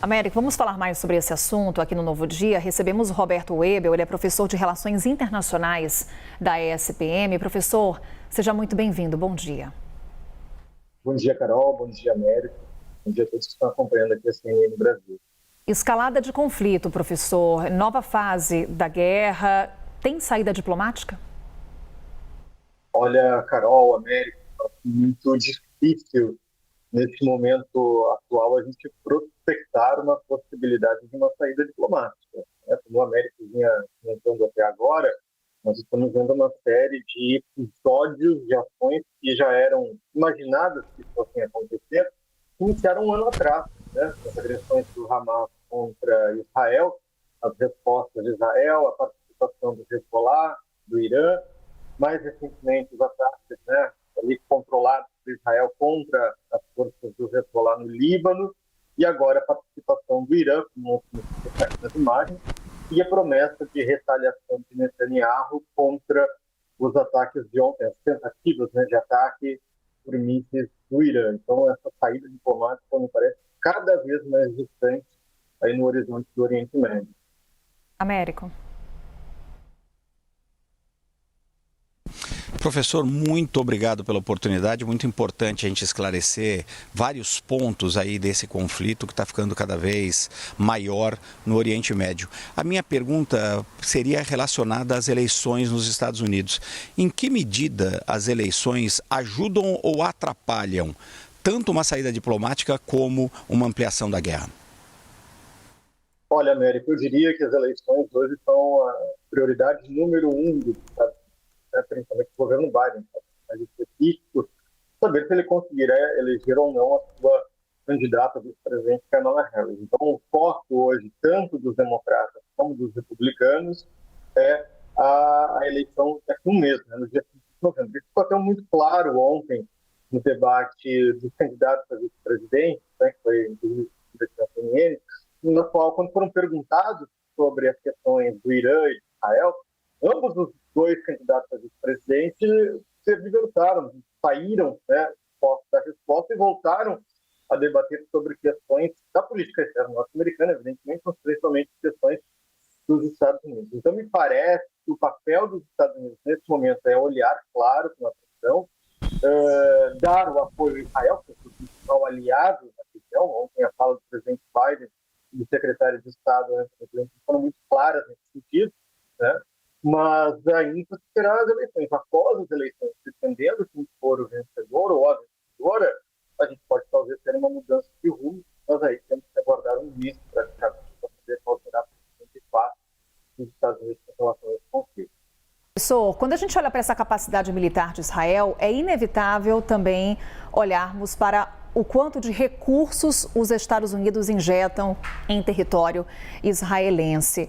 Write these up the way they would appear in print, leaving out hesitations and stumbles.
Américo, vamos falar mais sobre esse assunto aqui no Novo Dia. Recebemos o Roberto Webel, ele é professor de Relações Internacionais da ESPM. Professor, seja muito bem-vindo, bom dia. Bom dia, Carol, bom dia, Américo, bom dia a todos que estão acompanhando aqui a CNN no Brasil. Escalada de conflito, professor, nova fase da guerra, tem saída diplomática? Olha, Carol, Américo, muito difícil nesse momento atual a gente prospectar uma possibilidade de uma saída diplomática. Como o Américo vinha comentando até agora, nós estamos vendo uma série de episódios de ações que já eram imaginadas que fossem acontecer, que iniciaram um ano atrás, né? As agressões do Hamas contra Israel, as respostas de Israel, a participação do Hezbollah, do Irã, mais recentemente os ataques, né, ali controlados por Israel contra as forças do Hezbollah no Líbano, e agora a participação do Irã, como destaque nas imagens, e a promessa de retaliação de Netanyahu contra os ataques de ontem, as tentativas, né, de ataque por mísseis do Irã. Então, essa saída diplomática me parece cada vez mais distante aí no horizonte do Oriente Médio. Américo. Professor, muito obrigado pela oportunidade. Muito importante a gente esclarecer vários pontos aí desse conflito que está ficando cada vez maior no Oriente Médio. A minha pergunta seria relacionada às eleições nos Estados Unidos. Em que medida as eleições ajudam ou atrapalham tanto uma saída diplomática como uma ampliação da guerra? Olha, Américo, eu diria que as eleições hoje são a prioridade número 1 do Estado, principalmente o governo Biden, mais específico, saber se ele conseguirá eleger ou não a sua candidata vice-presidente, Kamala Harris. Então, o foco hoje, tanto dos democratas como dos republicanos, é a eleição daqui a um mês, né, no dia 5 de novembro. Isso ficou até muito claro ontem no debate dos candidatos a vice-presidente, né, que foi inclusive na CNN, na qual, quando foram perguntados sobre as questões do Irã e de Israel, ambos os dois candidatos a vice-presidente se diversaram, saíram, né, da resposta e voltaram a debater sobre questões da política externa norte-americana, evidentemente, mas principalmente questões dos Estados Unidos. Então, me parece que o papel dos Estados Unidos nesse momento é olhar claro com atenção, dar o apoio a Israel, que é o principal aliado da região. Ontem a fala do presidente Biden e do secretário de Estado, né, foram muito claras nesse sentido, né? Mas ainda será as eleições. Após as eleições, dependendo de quem for o vencedor ou a vencedora, a gente pode talvez ter uma mudança de rumo, mas aí temos que aguardar um visto para poder qual será a posição de fato dos Estados Unidos em relação a esse conflito. Professor, quando a gente olha para essa capacidade militar de Israel, é inevitável também olharmos para o quanto de recursos os Estados Unidos injetam em território israelense.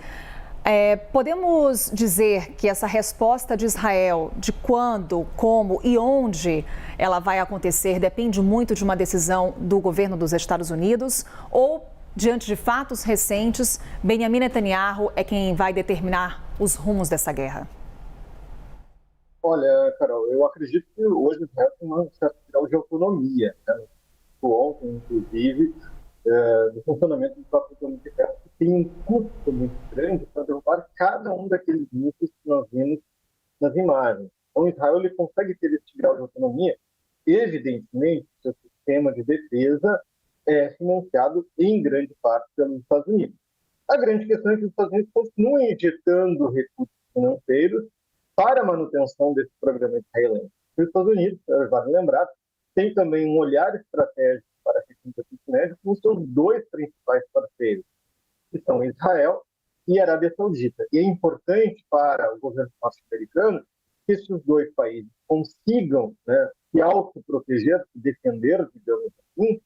Podemos dizer que essa resposta de Israel, de quando, como e onde ela vai acontecer, depende muito de uma decisão do governo dos Estados Unidos? Ou, diante de fatos recentes, Benjamin Netanyahu é quem vai determinar os rumos dessa guerra? Olha, Carol, eu acredito que hoje Israel tem um certo grau de autonomia, né? Ontem, inclusive, do funcionamento do próprio plano de guerra, que tem um custo muito grande para derrubar cada um daqueles mísseis que nós vimos nas imagens. Então, Israel ele consegue ter esse grau de autonomia. Evidentemente, seu sistema de defesa é financiado em grande parte pelos Estados Unidos. A grande questão é que os Estados Unidos continuam injetando recursos financeiros para a manutenção desse programa israelense. Os Estados Unidos, vale lembrar, tem também um olhar estratégico para a região do Oriente Médio com os seus dois principais parceiros, que são Israel e Arábia Saudita. E é importante para o governo norte-americano que esses dois países consigam, né, se autoproteger, se defender, digamos assim,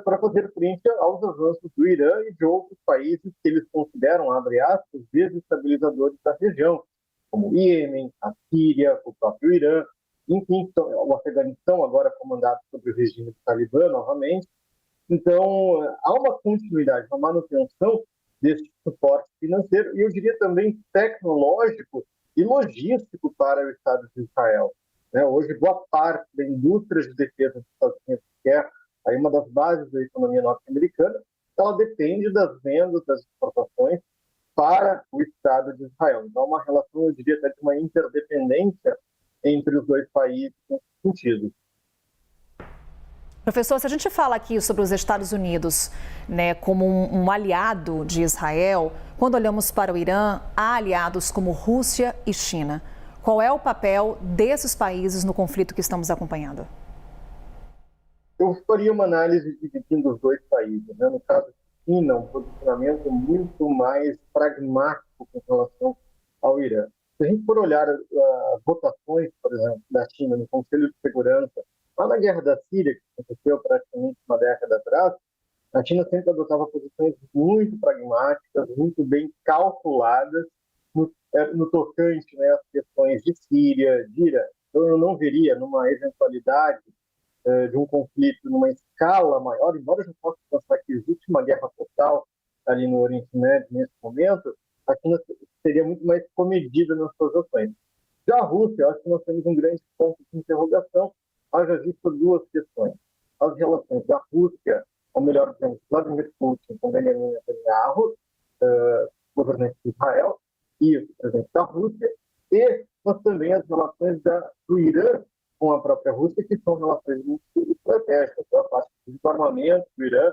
para fazer frente aos avanços do Irã e de outros países que eles consideram, abre aspas, desestabilizadores da região, como o Iêmen, a Síria, o próprio Irã, enfim, o Afeganistão, agora comandado sob o regime do Talibã novamente. Então, há uma continuidade, uma manutenção desse suporte financeiro e, eu diria também, tecnológico e logístico para o Estado de Israel. Hoje, boa parte da indústria de defesa dos Estados Unidos, que é aí uma das bases da economia norte-americana, ela depende das vendas, das exportações para o Estado de Israel. Então, é uma relação, eu diria, até de uma interdependência entre os dois países nesse sentido. Professor, se a gente fala aqui sobre os Estados Unidos, né, como um aliado de Israel, quando olhamos para o Irã, há aliados como Rússia e China. Qual é o papel desses países no conflito que estamos acompanhando? Eu faria uma análise dividindo os dois países. Né? No caso da China, um posicionamento muito mais pragmático com relação ao Irã. Se a gente for olhar as votações, por exemplo, da China no Conselho de Segurança, lá na Guerra da Síria, que aconteceu praticamente uma década atrás, a China sempre adotava posições muito pragmáticas, muito bem calculadas no tocante, né, às questões de Síria, de Irã. Então, eu não veria, numa eventualidade de um conflito numa escala maior, embora eu já possa pensar que existe uma guerra total ali no Oriente Médio nesse momento, a China seria muito mais comedida nas suas ações. Já a Rússia, eu acho que nós temos um grande ponto de interrogação, haja visto duas questões. As relações da Rússia, ou melhor dizendo, Vladimir Putin com Benjamin Netanyahu, governante de Israel, e o presidente da Rússia, mas também as relações do Irã com a própria Rússia, que são relações muito estratégicas. Boa parte do armamento do Irã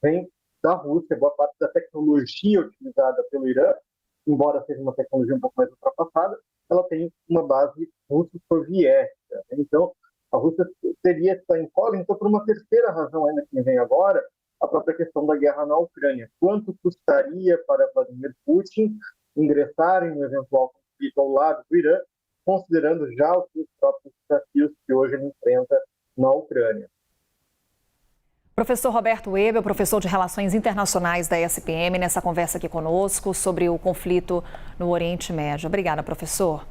vem da Rússia, boa parte da tecnologia utilizada pelo Irã, embora seja uma tecnologia um pouco mais ultrapassada, ela tem uma base russo-soviética. Então, a Rússia teria essa incógnita por uma terceira razão ainda que vem agora, a própria questão da guerra na Ucrânia. Quanto custaria para Vladimir Putin ingressar em um eventual conflito ao lado do Irã, considerando já os seus próprios desafios que hoje ele enfrenta na Ucrânia. Professor Roberto Weber, professor de Relações Internacionais da ESPM, nessa conversa aqui conosco sobre o conflito no Oriente Médio. Obrigada, professor.